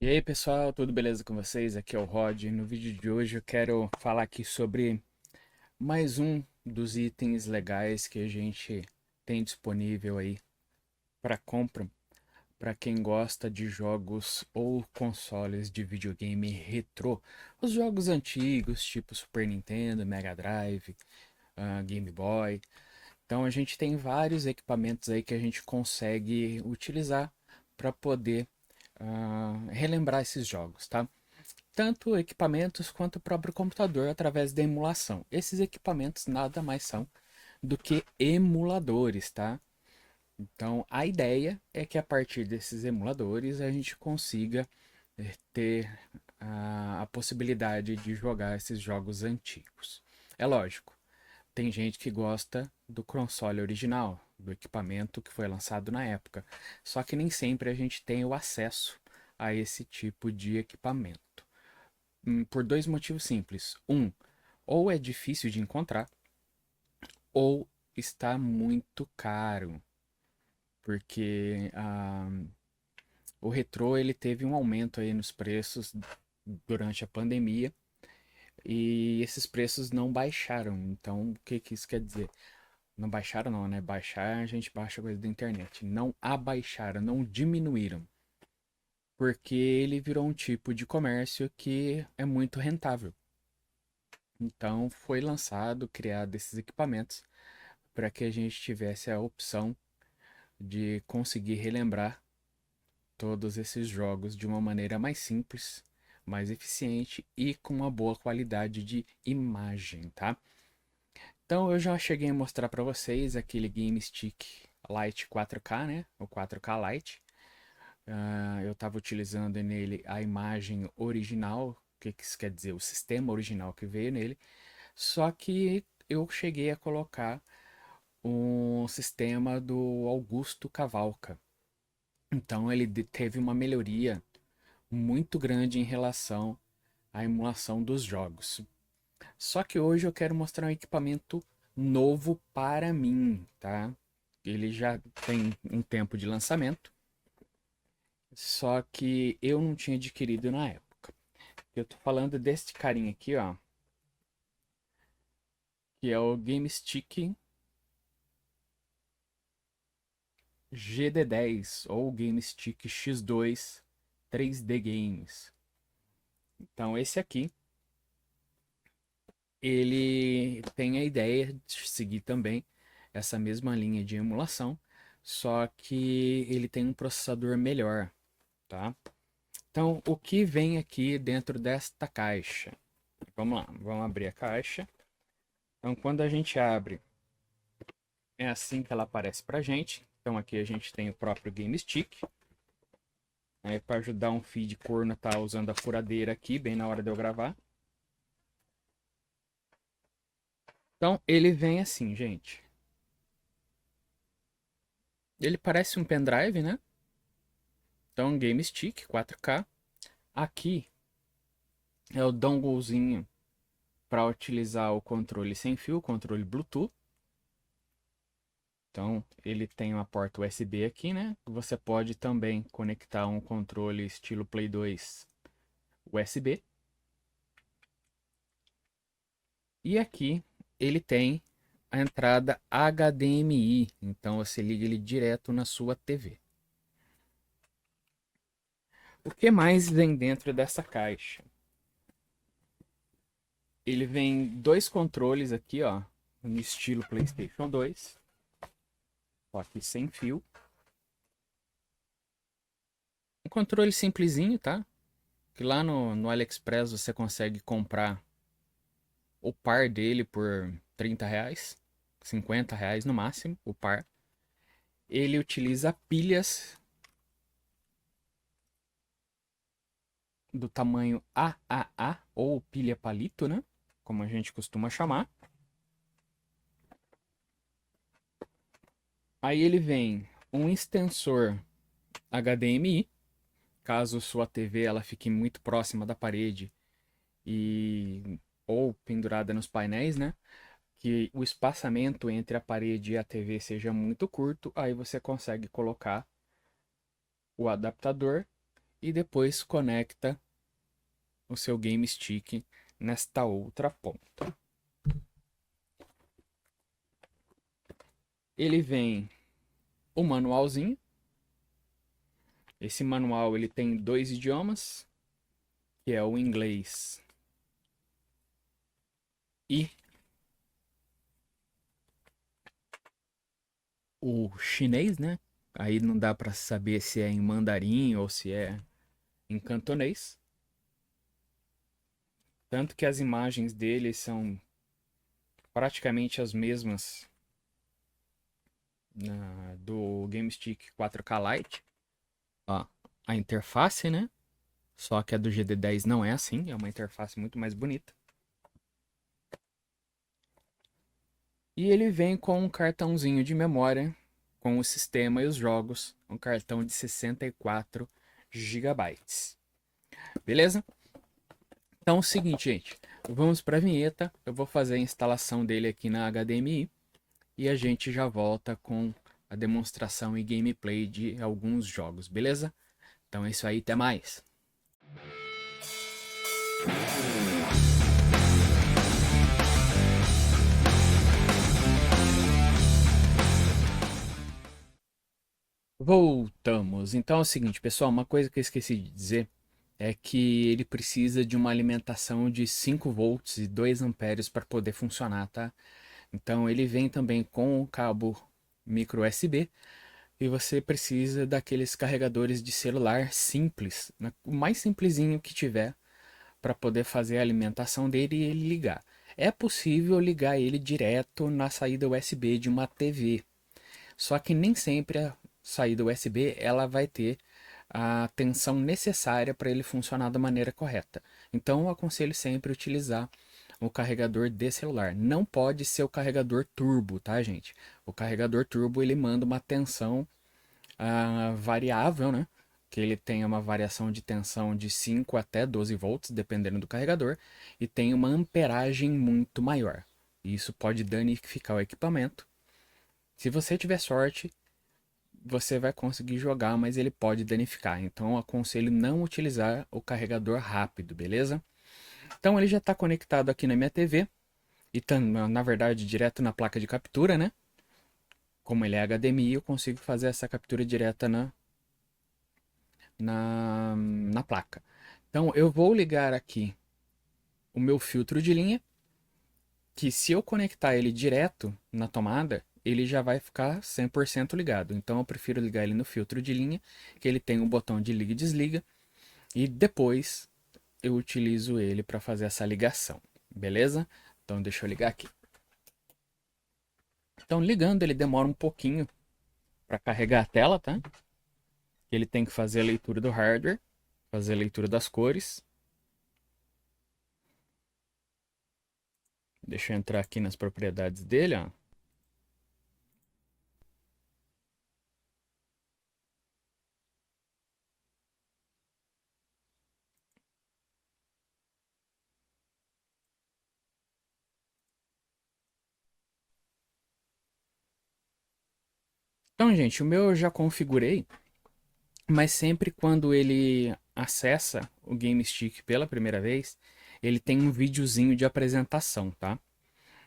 E aí pessoal, tudo beleza com vocês? Aqui é o Rod. No vídeo de hoje eu quero falar aqui sobre mais um dos itens legais que a gente tem disponível aí para compra para quem gosta de jogos ou consoles de videogame retrô. Os jogos antigos, tipo Super Nintendo, Mega Drive, Game Boy. Então a gente tem vários equipamentos aí que a gente consegue utilizar para poder relembrar esses jogos, tá? Tanto equipamentos quanto o próprio computador através da emulação. Esses equipamentos nada mais são do que emuladores, tá? Então a ideia é que a partir desses emuladores a gente consiga ter a possibilidade de jogar esses jogos antigos. É lógico, tem gente que gosta do console original, do equipamento que foi lançado na época. Só que nem sempre a gente tem o acesso a esse tipo de equipamento. Por dois motivos simples. Um, ou é difícil de encontrar, ou está muito caro. Porque o retrô ele teve um aumento aí nos preços durante a pandemia e esses preços não baixaram. Então, o que, que isso quer dizer? Não baixaram não, né? Baixar, a gente baixa coisa da internet. Não abaixaram, não diminuíram. Porque ele virou um tipo de comércio que é muito rentável. Então foi lançado, criado esses equipamentos para que a gente tivesse a opção de conseguir relembrar todos esses jogos de uma maneira mais simples, mais eficiente e com uma boa qualidade de imagem, tá? Então eu já cheguei a mostrar para vocês aquele Game Stick Lite 4K, né? O 4K Lite. Eu estava utilizando nele a imagem original, o que isso quer dizer? O sistema original que veio nele. Só que eu cheguei a colocar um sistema do Augusto Cavalca. Então ele teve uma melhoria muito grande em relação à emulação dos jogos. Só que hoje eu quero mostrar um equipamento novo para mim, tá? Ele já tem um tempo de lançamento, só que eu não tinha adquirido na época. Eu tô falando deste carinha aqui, ó, que é o Game Stick GD10 ou Game Stick X2 3D Games. Então esse aqui, ele tem a ideia de seguir também essa mesma linha de emulação, só que ele tem um processador melhor, tá? Então, o que vem aqui dentro desta caixa? Vamos lá, vamos abrir a caixa. Então, quando a gente abre, é assim que ela aparece pra gente. Então, aqui a gente tem o próprio Game Stick. Para ajudar um feed corno, tá usando a furadeira aqui, bem na hora de eu gravar. Então, ele vem assim, gente. Ele parece um pendrive, né? Então, Game Stick 4K. Aqui é o donglezinho para utilizar o controle sem fio, o controle Bluetooth. Então, ele tem uma porta USB aqui, né? Você pode também conectar um controle estilo Play 2 USB. E aqui ele tem a entrada HDMI, então você liga ele direto na sua TV. O que mais vem dentro dessa caixa? Ele vem dois controles aqui, ó, no estilo PlayStation 2, só que sem fio. Um controle simplesinho, tá? Que lá no AliExpress você consegue comprar o par dele por R$ 30, R$ 50 no máximo, o par. Ele utiliza pilhas do tamanho AAA, ou pilha palito, né? Como a gente costuma chamar. Aí ele vem um extensor HDMI, caso sua TV ela fique muito próxima da parede e ou pendurada nos painéis, né? Que o espaçamento entre a parede e a TV seja muito curto, aí você consegue colocar o adaptador e depois conecta o seu Game Stick nesta outra ponta. Ele vem o manualzinho. Esse manual ele tem dois idiomas, que é o inglês e o chinês, né? Aí não dá para saber se é em mandarim ou se é em cantonês. Tanto que as imagens dele são praticamente as mesmas do GameStick 4K Lite. Ó, a interface, né? Só que a do GD10 não é assim, é uma interface muito mais bonita. E ele vem com um cartãozinho de memória com o sistema e os jogos, um cartão de 64 GB. Beleza? Então é o seguinte, gente, vamos para a vinheta. Eu vou fazer a instalação dele aqui na HDMI e a gente já volta com a demonstração e gameplay de alguns jogos, beleza? Então é isso aí, até mais. Voltamos. Então é o seguinte, pessoal, uma coisa que eu esqueci de dizer é que ele precisa de uma alimentação de 5 volts e 2 amperes para poder funcionar, tá? Então ele vem também com o cabo micro USB e você precisa daqueles carregadores de celular simples, né? O mais simplesinho que tiver para poder fazer a alimentação dele e ele ligar. É possível ligar ele direto na saída USB de uma TV, só que nem sempre a saída USB ela vai ter a tensão necessária para ele funcionar da maneira correta. Então eu aconselho sempre utilizar o carregador de celular. Não pode ser o carregador turbo, tá, gente? O carregador turbo ele manda uma tensão variável, né? Que ele tem uma variação de tensão de 5 até 12 volts, dependendo do carregador, e tem uma amperagem muito maior. Isso pode danificar o equipamento. Se você tiver sorte, você vai conseguir jogar, mas ele pode danificar. Então eu aconselho não utilizar o carregador rápido, beleza? Então ele já está conectado aqui na minha TV e tá, na verdade direto na placa de captura, né? Como ele é HDMI, eu consigo fazer essa captura direta na placa. Então eu vou ligar aqui o meu filtro de linha, que se eu conectar ele direto na tomada, ele já vai ficar 100% ligado. Então eu prefiro ligar ele no filtro de linha, que ele tem um botão de liga e desliga, e depois eu utilizo ele para fazer essa ligação, beleza? Então deixa eu ligar aqui. Então ligando ele demora um pouquinho para carregar a tela, tá? Ele tem que fazer a leitura do hardware, fazer a leitura das cores. Deixa eu entrar aqui nas propriedades dele, ó. Então, gente, o meu eu já configurei, mas sempre quando ele acessa o Game Stick pela primeira vez, ele tem um videozinho de apresentação, tá?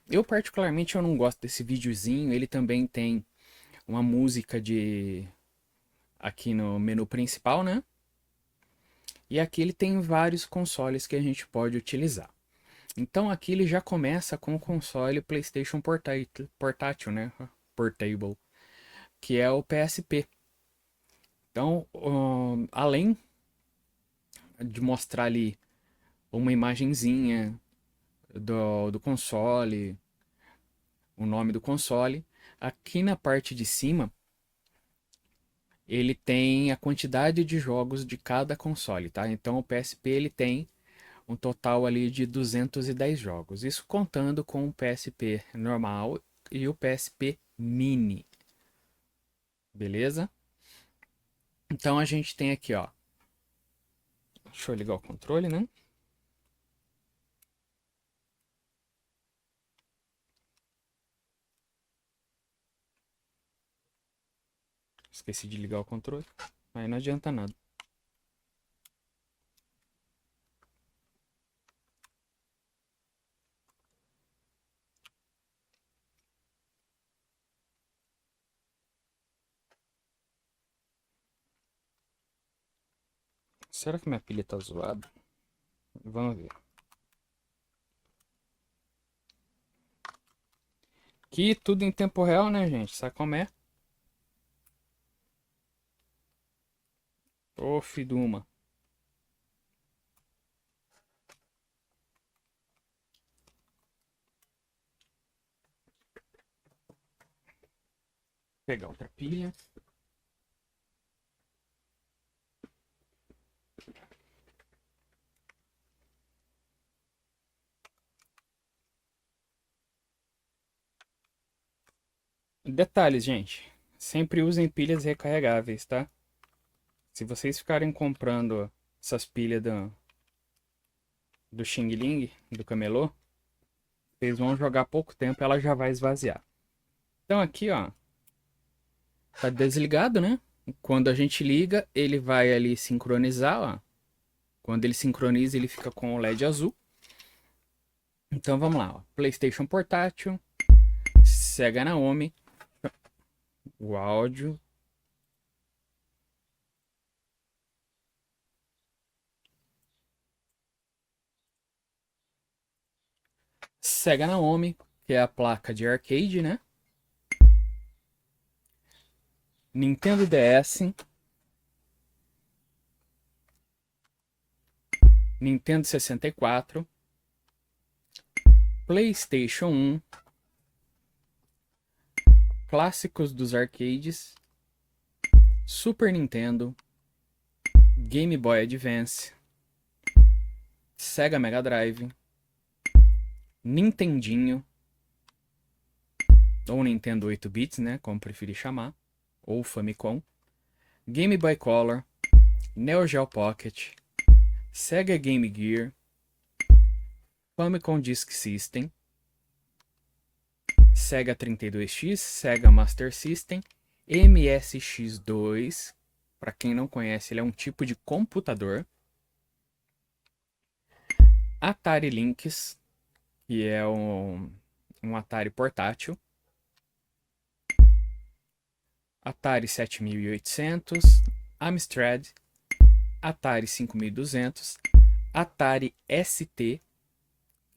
Eu particularmente eu não gosto desse videozinho, ele também tem uma música de aqui no menu principal, né? E aqui ele tem vários consoles que a gente pode utilizar. Então aqui ele já começa com o console PlayStation portátil, né? Portable, que é o PSP. Então, além de mostrar ali uma imagenzinha do console, o nome do console, aqui na parte de cima ele tem a quantidade de jogos de cada console, tá? Então o PSP ele tem um total ali de 210 jogos. Isso contando com o PSP normal e o PSP Mini. Beleza? Então a gente tem aqui, ó. Deixa eu ligar o controle, né? Esqueci de ligar o controle. Aí não adianta nada. Será que minha pilha tá zoada? Vamos ver. Aqui tudo em tempo real, né, gente? Sabe como é? Ô, Fiduma. Vou pegar outra pilha. Detalhes, gente. Sempre usem pilhas recarregáveis, tá? Se vocês ficarem comprando essas pilhas do Xing Ling, do camelô, vocês vão jogar pouco tempo e ela já vai esvaziar. Então aqui, ó, tá desligado, né? Quando a gente liga, ele vai ali sincronizar, ó. Quando ele sincroniza, ele fica com o LED azul. Então vamos lá, ó. PlayStation portátil, Sega Naomi, o áudio. Sega Naomi, que é a placa de arcade, né? Nintendo DS, Nintendo 64, PlayStation 1, clássicos dos arcades, Super Nintendo, Game Boy Advance, Sega Mega Drive, Nintendinho, ou Nintendo 8 bits, né, como preferir chamar, ou Famicom, Game Boy Color, Neo Geo Pocket, Sega Game Gear, Famicom Disk System, Sega 32X, Sega Master System, MSX2, para quem não conhece, ele é um tipo de computador, Atari Lynx, que é um Atari portátil, Atari 7800, Amstrad, Atari 5200, Atari ST,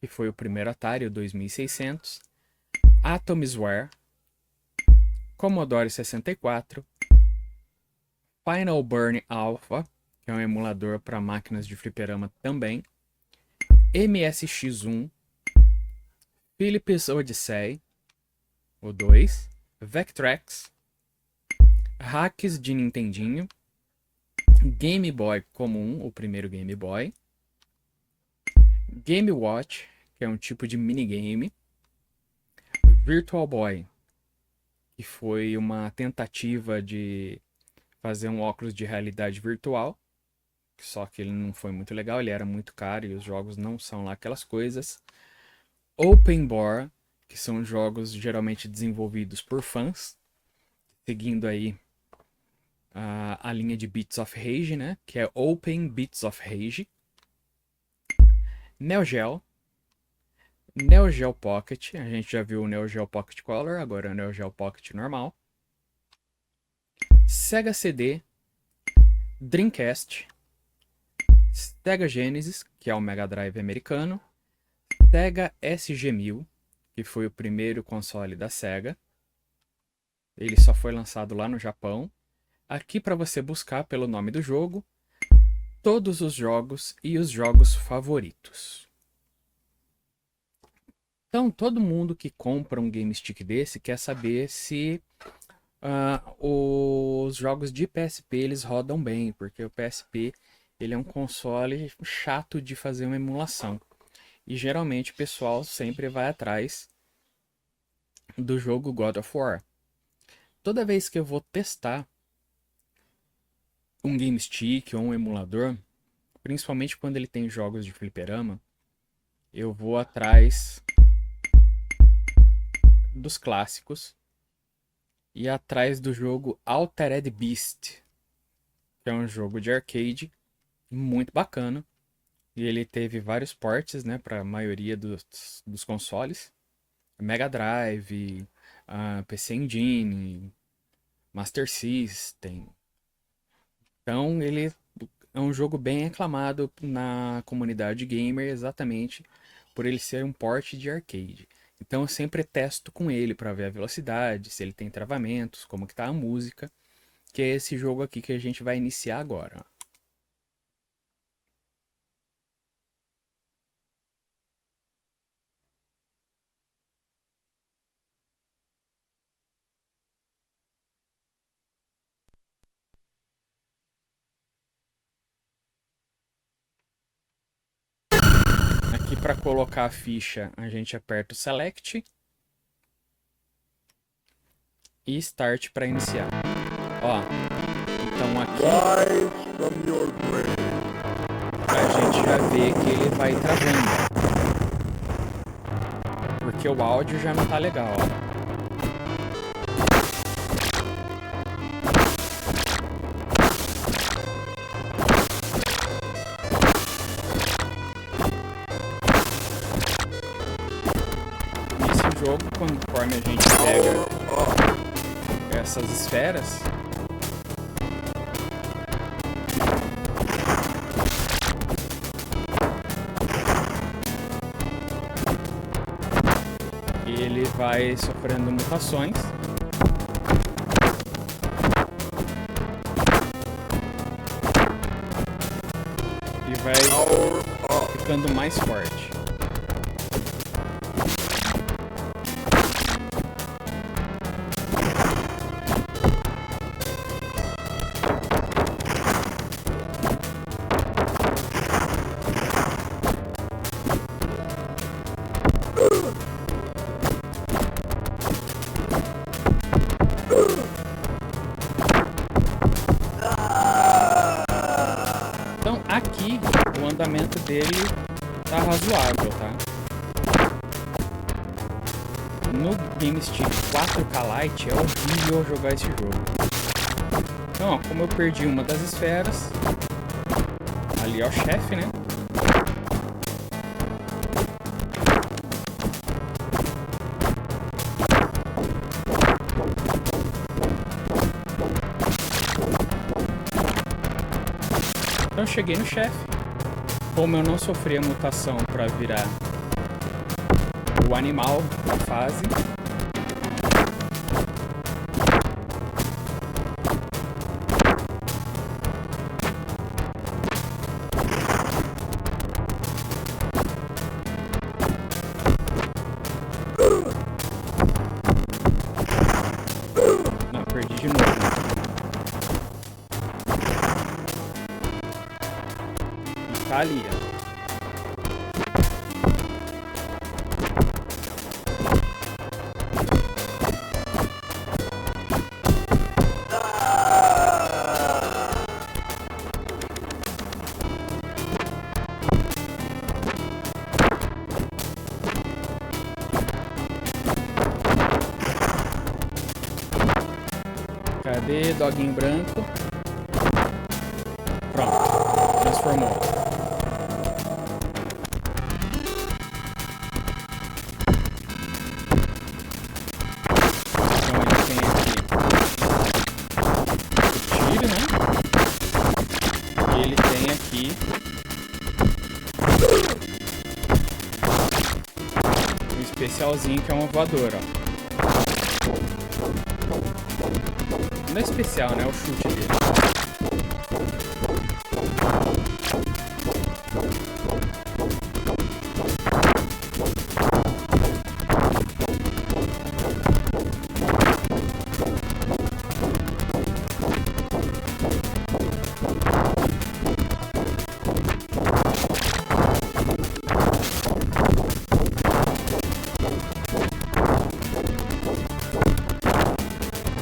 que foi o primeiro Atari, o 2600, Atomsware, Commodore 64, Final Burn Alpha, que é um emulador para máquinas de fliperama também, MSX1, Philips Odyssey, o 2, Vectrex, hacks de Nintendinho, Game Boy comum, o primeiro Game Boy, Game Watch, que é um tipo de minigame, Virtual Boy, que foi uma tentativa de fazer um óculos de realidade virtual, só que ele não foi muito legal, ele era muito caro e os jogos não são lá aquelas coisas. Open Board, que são jogos geralmente desenvolvidos por fãs, seguindo aí a linha de Bits of Rage, né? Que é Open Bits of Rage. Neo Geo. Neo Geo Pocket. A gente já viu o Neo Geo Pocket Color, agora é o Neo Geo Pocket normal. Sega CD. Dreamcast. Sega Genesis, que é o Mega Drive americano. Sega SG-1000, que foi o primeiro console da Sega. Ele só foi lançado lá no Japão. Aqui para você buscar pelo nome do jogo, todos os jogos e os jogos favoritos. Então, todo mundo que compra um game stick desse quer saber se os jogos de PSP eles rodam bem, porque o PSP ele é um console chato de fazer uma emulação. E geralmente o pessoal sempre vai atrás do jogo God of War. Toda vez que eu vou testar um game stick ou um emulador, principalmente quando ele tem jogos de fliperama, eu vou atrás dos clássicos e atrás do jogo Altered Beast, que é um jogo de arcade muito bacana. E ele teve vários ports, né, para a maioria dos consoles. Mega Drive, PC Engine, Master System. Então ele é um jogo bem aclamado na comunidade gamer, exatamente por ele ser um port de arcade. Então eu sempre testo com ele para ver a velocidade, se ele tem travamentos, como que tá a música, que é esse jogo aqui que a gente vai iniciar agora. Aqui para colocar a ficha, a gente aperta o Select e Start para iniciar. Ó, então aqui a gente já vê que ele vai travando, porque o áudio já não tá legal, ó. Nesse jogo, conforme a gente pega essas esferas, ele vai sofrendo mutações. E vai ficando mais forte. Então aqui o andamento dele tá razoável, tá? No GameStick 4K Lite é horrível jogar esse jogo. Então, ó, como eu perdi uma das esferas, ali é o chefe, né? Então eu cheguei no chefe. Como eu não sofri a mutação para virar o animal da fase, não, perdi de novo. E tá ali, ó. Cadê doguinho branco? Pronto, transformou. Então ele tem aqui o tiro, né? E ele tem aqui um especialzinho que é uma voadora, ó. Não é especial, né? É o chute dele.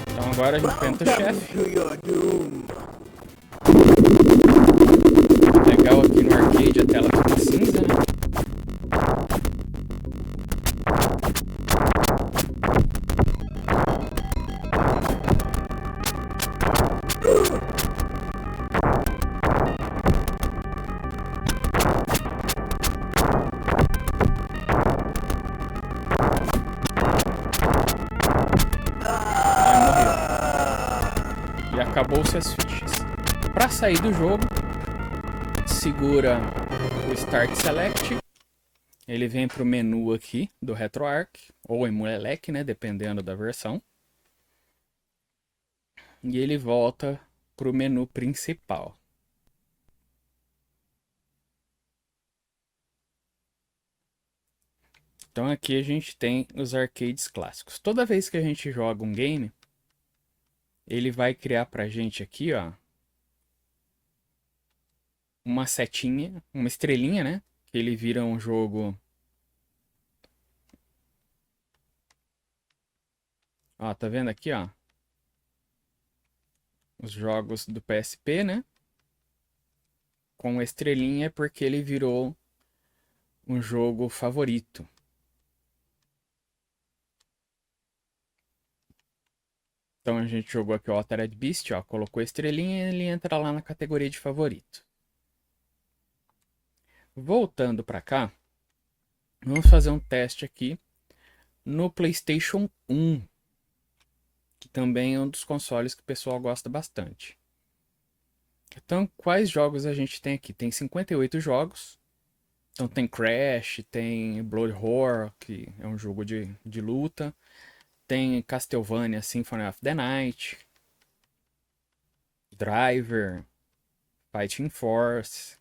Então agora a gente tenta o chefe. Legal aqui no arcade a tela fica cinza, né? E acabou-se as fichas. Para sair do jogo, segura o Start Select, ele vem para o menu aqui do RetroArch, ou Emulelec, né, dependendo da versão. E ele volta para o menu principal. Então aqui a gente tem os arcades clássicos. Toda vez que a gente joga um game, ele vai criar pra gente aqui, ó, uma setinha, uma estrelinha, né? Que ele vira um jogo. Ó, tá vendo aqui, ó? Os jogos do PSP, né? Com estrelinha porque ele virou um jogo favorito. Então a gente jogou aqui o Altered Beast, ó, colocou estrelinha e ele entra lá na categoria de favorito. Voltando para cá, vamos fazer um teste aqui no PlayStation 1, que também é um dos consoles que o pessoal gosta bastante. Então, quais jogos a gente tem aqui? Tem 58 jogos. Então tem Crash, tem Blood Horror, que é um jogo de luta. Tem Castlevania Symphony of the Night, Driver, Fighting Force,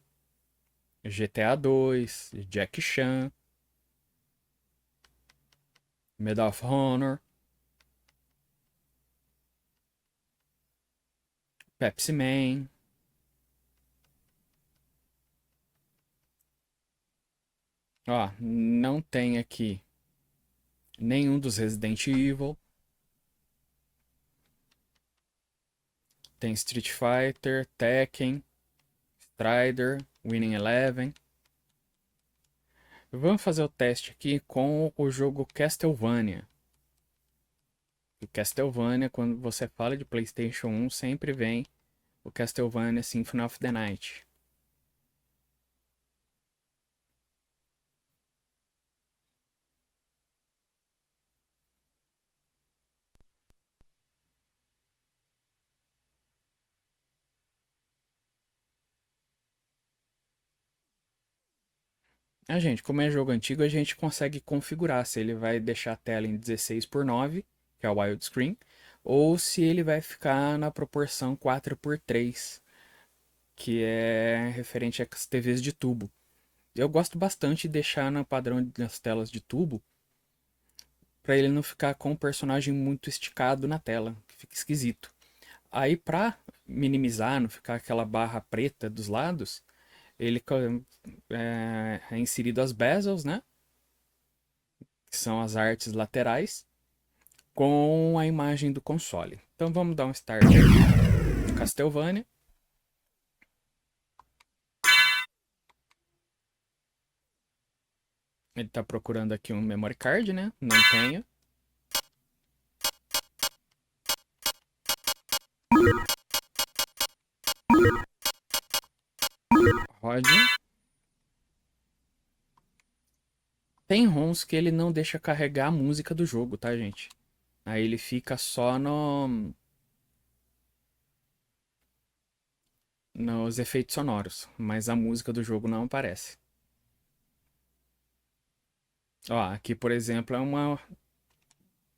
GTA 2, Jack Chan, Medal of Honor, Pepsi Man. Ó, não tem aqui nenhum dos Resident Evil. Tem Street Fighter, Tekken, Strider, Winning Eleven. Vamos fazer o teste aqui com o jogo Castlevania. O Castlevania, quando você fala de PlayStation 1, sempre vem o Castlevania Symphony of the Night. Gente, como é jogo antigo, a gente consegue configurar se ele vai deixar a tela em 16:9, que é o widescreen, ou se ele vai ficar na proporção 4:3, que é referente às TVs de tubo. Eu gosto bastante de deixar no padrão das telas de tubo, para ele não ficar com o personagem muito esticado na tela, que fica esquisito. Aí, para minimizar, não ficar aquela barra preta dos lados, ele é inserido as bezels, né? Que são as artes laterais, com a imagem do console. Então vamos dar um start no Castlevania. Ele está procurando aqui um memory card, né? Não tenho. Rode. Tem ROMs que ele não deixa carregar a música do jogo, tá, gente? Aí ele fica só nos efeitos sonoros, mas a música do jogo não aparece. Ó, aqui, por exemplo, é uma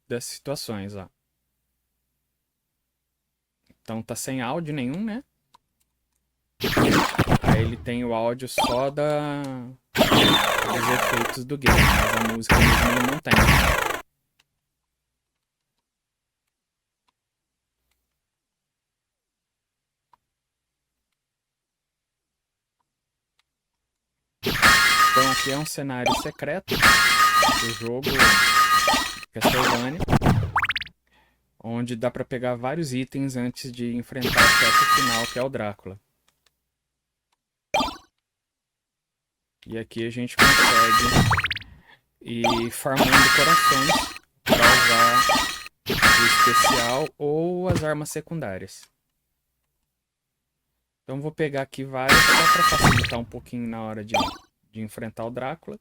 das situações, ó. Então tá sem áudio nenhum, né? Aí ele tem o áudio só dos efeitos do game, mas a música mesmo ele não tem. Então aqui é um cenário secreto do jogo Castlevania, onde dá para pegar vários itens antes de enfrentar o chefe final, que é o Drácula. E aqui a gente consegue ir farmando corações para usar o especial ou as armas secundárias. Então vou pegar aqui várias só para facilitar um pouquinho na hora de enfrentar o Drácula.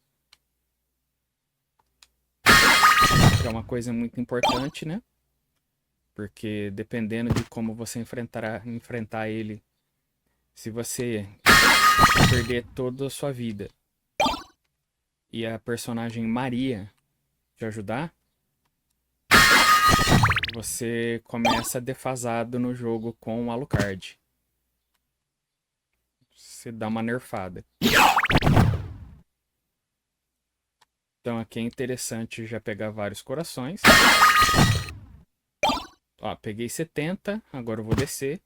Que é uma coisa muito importante, né? Porque dependendo de como você enfrentar ele, se você perder toda a sua vida e a personagem Maria te ajudar, você começa defasado no jogo com o Alucard. Você dá uma nerfada. Então aqui é interessante já pegar vários corações. Ó, peguei 70, agora eu vou descer.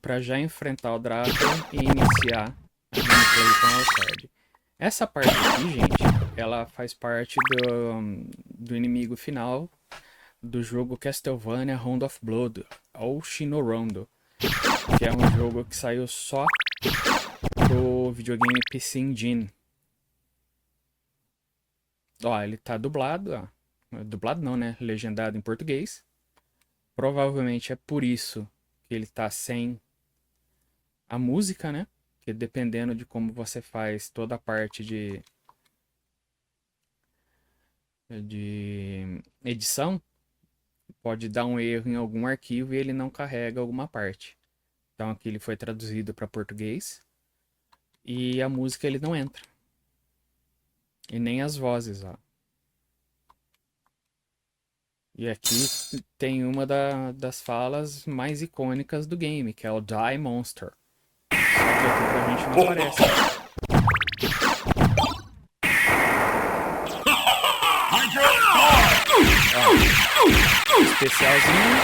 Para já enfrentar o Draco e iniciar a gameplay com o Alucard. Essa parte aqui, gente, ela faz parte do inimigo final do jogo Castlevania Round of Blood, ou Shino-Rondo, que é um jogo que saiu só pro videogame PC Engine. Ó, ele tá dublado, ó. Dublado não, né? Legendado em português. Provavelmente é por isso que ele tá sem a música, né? Que dependendo de como você faz toda a parte de edição, pode dar um erro em algum arquivo e ele não carrega alguma parte. Então aqui ele foi traduzido para português e a música ele não entra. E nem as vozes, ó. E aqui tem uma das falas mais icônicas do game, que é o Die Monster. Só que aqui pra gente não aparece. Ó, especialzinho.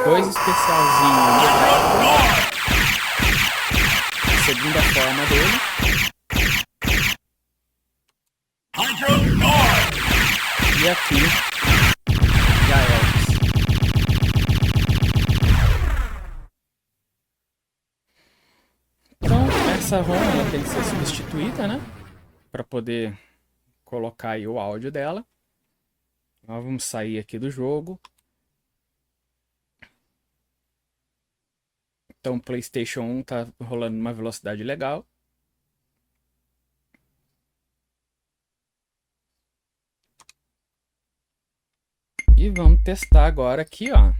Dois especialzinhos no Draco. A segunda forma dele. E aqui já é. Então essa ROM ela tem que ser substituída, né? Para poder colocar aí o áudio dela. Nós vamos sair aqui do jogo. Então o PlayStation 1 tá rolando uma velocidade legal. E vamos testar agora aqui, ó.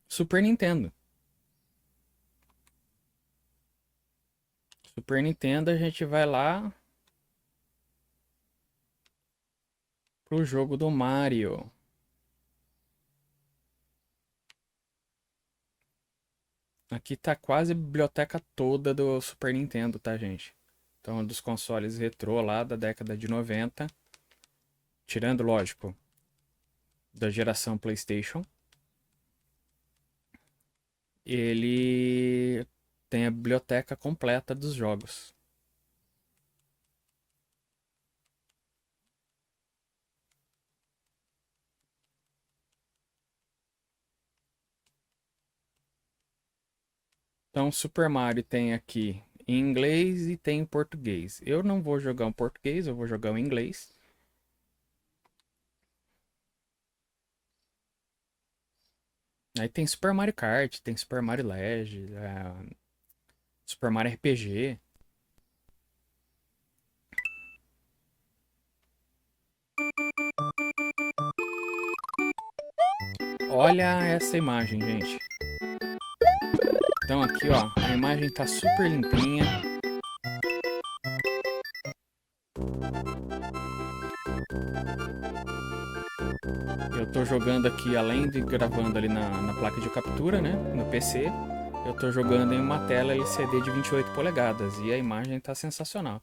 Super Nintendo. Super Nintendo a gente vai lá pro jogo do Mario. Aqui tá quase a biblioteca toda do Super Nintendo, tá, gente? Então, dos consoles retrô lá da década de 90. Tirando, lógico, da geração PlayStation. Ele tem a biblioteca completa dos jogos. Então, Super Mario tem aqui em inglês e tem em português. Eu não vou jogar em português, eu vou jogar em inglês. Aí tem Super Mario Kart, tem Super Mario Land, Super Mario RPG. Olha essa imagem, gente. Então aqui, ó, a imagem tá super limpinha. Eu tô jogando aqui, além de gravando ali na placa de captura, né, no PC, eu tô jogando em uma tela LCD de 28 polegadas e a imagem tá sensacional.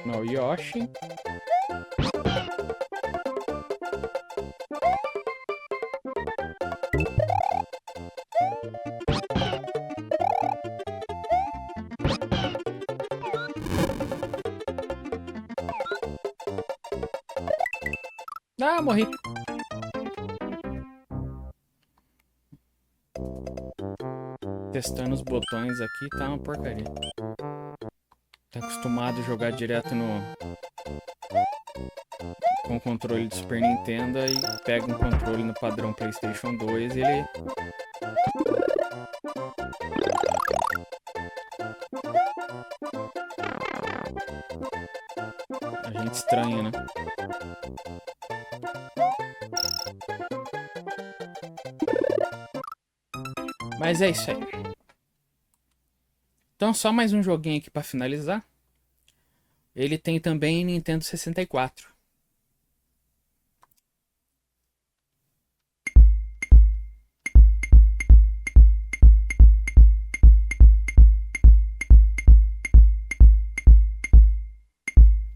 No Yoshi. Ah, morri. Testando os botões aqui, tá uma porcaria. Tá acostumado a jogar direto com o controle do Super Nintendo e pega um controle no padrão PlayStation 2 e ele... A gente estranha, né? Mas é isso aí. Então, só mais um joguinho aqui pra finalizar. Ele tem também Nintendo 64.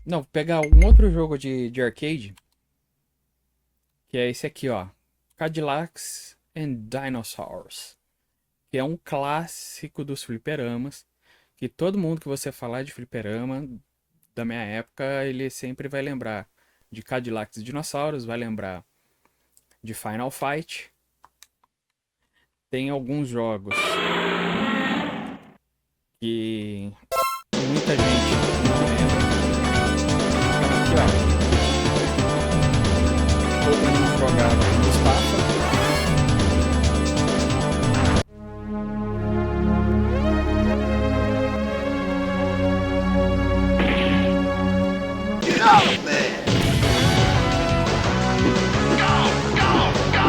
Não, vou pegar um outro jogo de arcade. Que é esse aqui, ó. Cadillacs and Dinosaurs. Que é um clássico dos fliperamas. Que todo mundo que você falar de fliperama da minha época, ele sempre vai lembrar de Cadillacs e Dinossauros, vai lembrar de Final Fight. Tem alguns jogos que muita gente não lembra. Aqui, ó. Todo mundo jogava Mustafa. Get out of there! Go, go, go!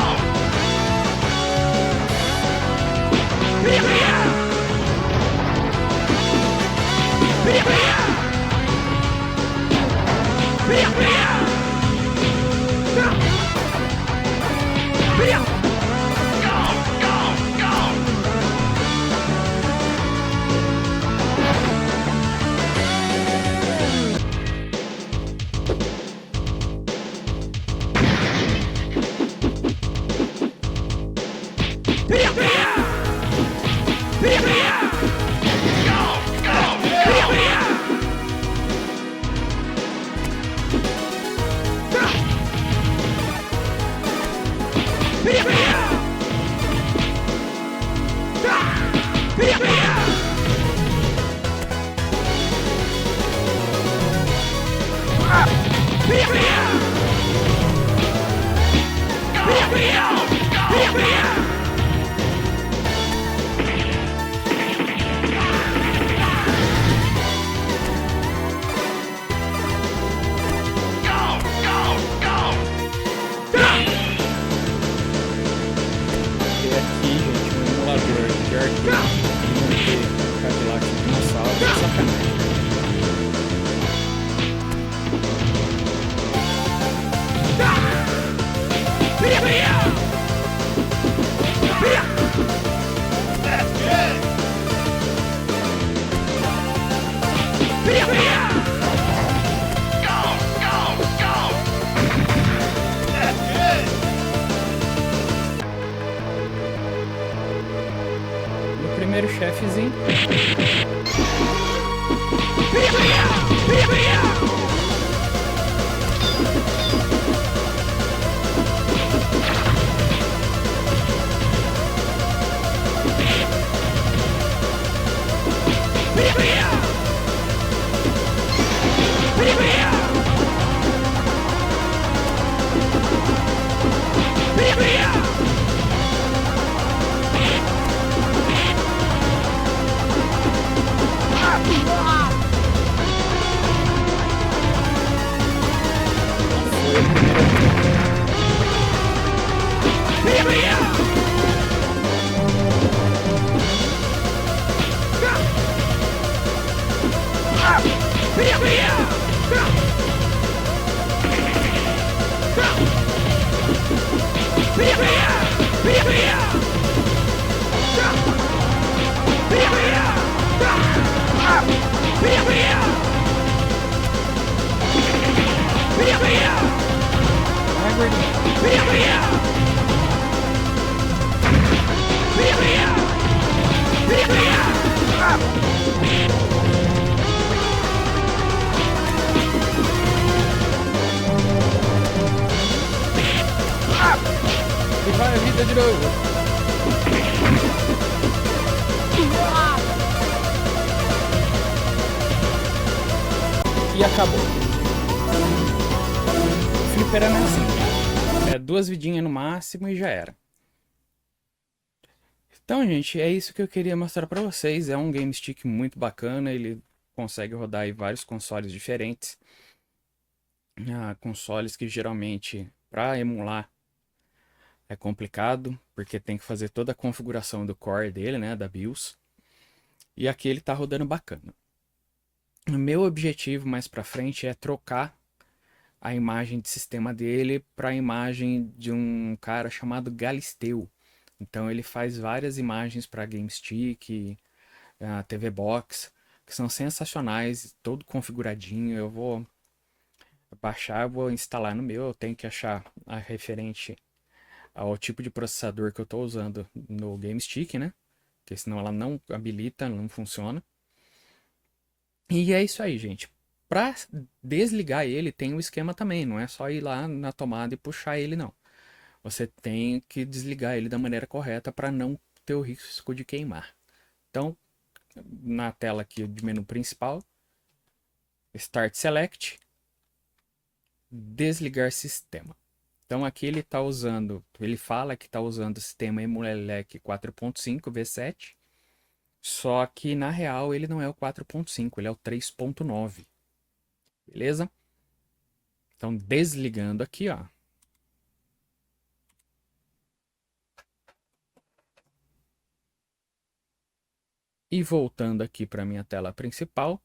No primeiro chefezinho. E vai a vida de novo. E acabou. O fliperama é assim. É 2 vidinhas no máximo e já era. Então, gente, é isso que eu queria mostrar pra vocês. É um Game Stick muito bacana. Ele consegue rodar em vários consoles diferentes. Consoles que geralmente, para emular, é complicado, porque tem que fazer toda a configuração do core dele, né, da BIOS. E aqui ele tá rodando bacana. O meu objetivo mais para frente é trocar a imagem de sistema dele para a imagem de um cara chamado Galisteu. Então ele faz várias imagens para Game Stick, TV Box, que são sensacionais, todo configuradinho. Eu vou baixar, vou instalar no meu. Eu tenho que achar a referente ao tipo de processador que eu estou usando no Game Stick, né? Porque senão ela não habilita, não funciona. E é isso aí, gente. Para desligar ele tem um esquema também, não é só ir lá na tomada e puxar ele, não. Você tem que desligar ele da maneira correta para não ter o risco de queimar. Então, na tela aqui de menu principal, Start Select, desligar sistema. Então aqui ele está usando, ele fala que está usando o sistema Emulelec 4.5 V7, só que na real ele não é o 4.5, ele é o 3.9. Beleza? Então desligando aqui, ó. E voltando aqui para minha tela principal.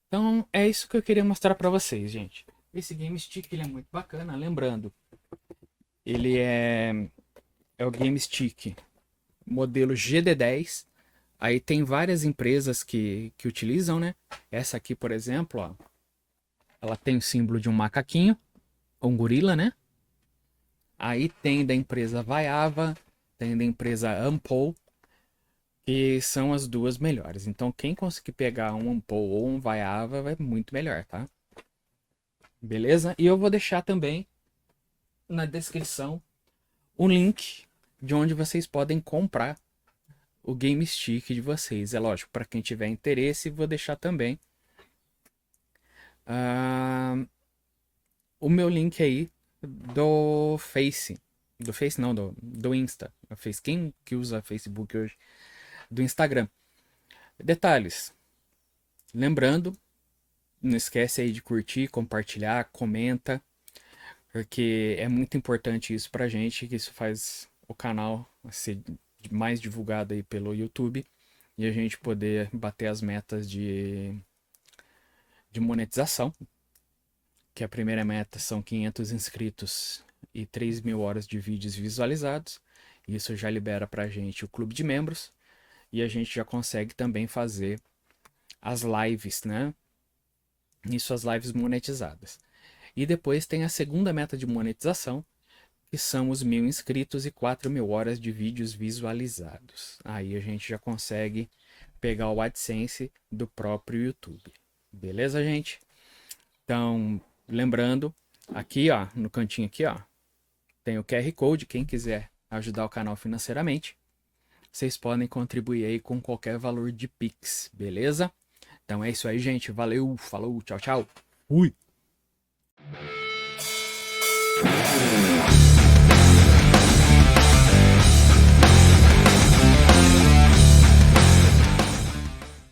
Então é isso que eu queria mostrar para vocês, gente. Esse Game Stick ele é muito bacana, lembrando, ele é o Game Stick modelo GD10. Aí tem várias empresas que utilizam, né? Essa aqui, por exemplo, ó, ela tem o símbolo de um macaquinho, um gorila, né? Aí tem da empresa Vaiava, tem da empresa Ampol, que são as duas melhores. Então quem conseguir pegar um Ampol ou um Vaiava vai muito melhor, tá? Beleza? E eu vou deixar também na descrição um link de onde vocês podem comprar o Game Stick de vocês. É lógico, para quem tiver interesse, vou deixar também o meu link aí do Face. Do Face não, do Insta. Face, quem que usa Facebook hoje? Do Instagram. Detalhes. Lembrando, não esquece aí de curtir, compartilhar, comenta. Porque é muito importante isso pra gente, que isso faz o canal ser mais divulgado aí pelo YouTube. E a gente poder bater as metas de monetização. Que a primeira meta são 500 inscritos e 3.000 horas de vídeos visualizados. Isso já libera pra gente o clube de membros. E a gente já consegue também fazer as lives, né? Isso, as lives monetizadas. E depois tem a segunda meta de monetização, que são os 1.000 inscritos e 4.000 horas de vídeos visualizados. Aí a gente já consegue pegar o AdSense do próprio YouTube. Beleza, gente? Então, lembrando, aqui, ó, no cantinho aqui, ó, tem o QR Code. Quem quiser ajudar o canal financeiramente, vocês podem contribuir aí com qualquer valor de Pix, beleza? Então é isso aí, gente. Valeu, falou, tchau, tchau. Fui!